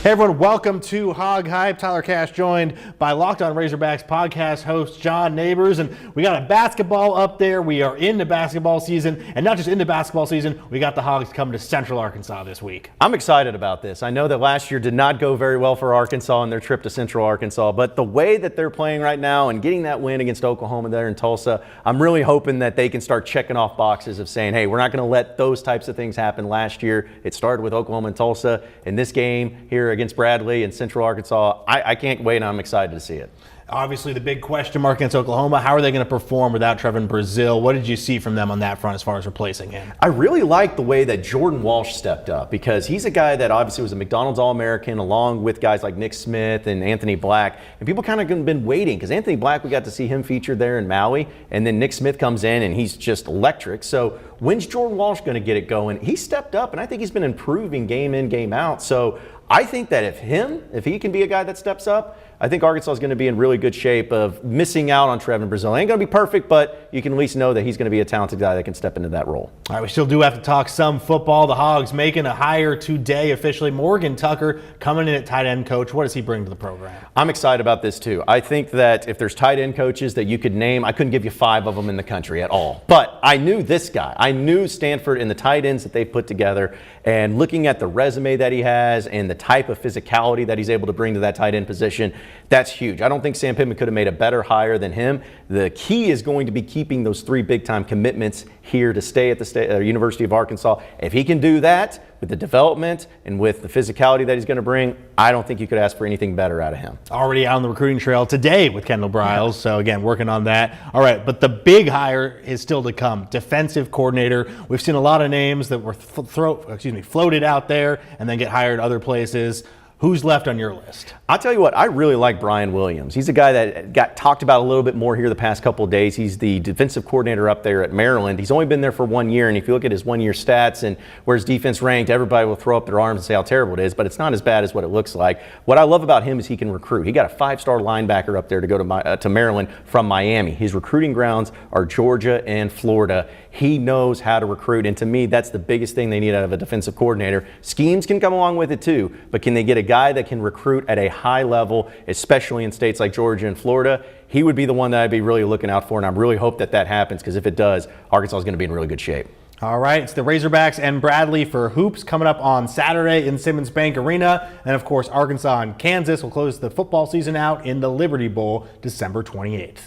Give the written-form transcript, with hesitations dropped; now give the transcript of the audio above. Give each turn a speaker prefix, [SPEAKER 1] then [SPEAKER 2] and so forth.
[SPEAKER 1] Hey everyone, welcome to HogHype. Tyler Cass joined by Locked On Razorbacks podcast host John Nabors, and we got a basketball up there. We are into basketball season, and not just into basketball season, we got the Hogs coming to Central Arkansas this week.
[SPEAKER 2] I'm excited about this. I know that last year did not go very well for Arkansas in their trip to Central Arkansas, but the way that they're playing right now and getting that win against Oklahoma there in Tulsa, I'm really hoping that they can start checking off boxes of saying, hey, we're not going to let those types of things happen. Last year, it started with Oklahoma and Tulsa. In this game here against Bradley in Central Arkansas, I can't wait, and I'm excited to see it.
[SPEAKER 1] Obviously, the big question mark against Oklahoma, how are they going to perform without Trevin Brazile? What did you see from them on that front as far as replacing him?
[SPEAKER 2] I really like the way that Jordan Walsh stepped up, because he's a guy that obviously was a McDonald's All-American along with guys like Nick Smith and Anthony Black. And people kind of been waiting, because Anthony Black, we got to see him featured there in Maui, and then Nick Smith comes in and he's just electric. So when's Jordan Walsh going to get it going? He stepped up, and I think he's been improving game in, game out. So I think that if he can be a guy that steps up, I think Arkansas is going to be in really good shape of missing out on Trevin Brazile. Ain't going to be perfect, but you can at least know that he's going to be a talented guy that can step into that role.
[SPEAKER 1] All right, we still do have to talk some football. The Hogs making a hire today officially. Morgan Tucker coming in at tight end coach. What does he bring to the program?
[SPEAKER 2] I'm excited about this too. I think that if there's tight end coaches that you could name, I couldn't give you 5 of them in the country at all. But I knew this guy. I knew Stanford and the tight ends that they put together, and looking at the resume that he has and the type of physicality that he's able to bring to that tight end position, that's huge. I don't think Sam Pittman could have made a better hire than him. The key is going to be keeping those 3 big-time commitments here to stay at the University of Arkansas. If he can do that with the development and with the physicality that he's going to bring, I don't think you could ask for anything better out of him.
[SPEAKER 1] Already out on the recruiting trail today with Kendall Briles. So again, working on that. All right, but the big hire is still to come. Defensive coordinator. We've seen a lot of names that were floated out there and then get hired other places. Who's left on your list?
[SPEAKER 2] I'll tell you what, I really like Brian Williams. He's a guy that got talked about a little bit more here the past couple of days. He's the defensive coordinator up there at Maryland. He's only been there for 1 year, and if you look at his 1 year stats and where his defense ranked, everybody will throw up their arms and say how terrible it is, but it's not as bad as what it looks like. What I love about him is he can recruit. He got a 5-star linebacker up there to go to Maryland from Miami. His recruiting grounds are Georgia and Florida. He knows how to recruit, and to me, that's the biggest thing they need out of a defensive coordinator. Schemes can come along with it too, but can they get a guy that can recruit at a high level, especially in states like Georgia and Florida? He would be the one that I'd be really looking out for, and I really hope that that happens, because if it does, Arkansas is going to be in really good shape.
[SPEAKER 1] All right, it's the Razorbacks and Bradley for hoops coming up on Saturday in Simmons Bank Arena. And of course, Arkansas and Kansas will close the football season out in the Liberty Bowl December 28th.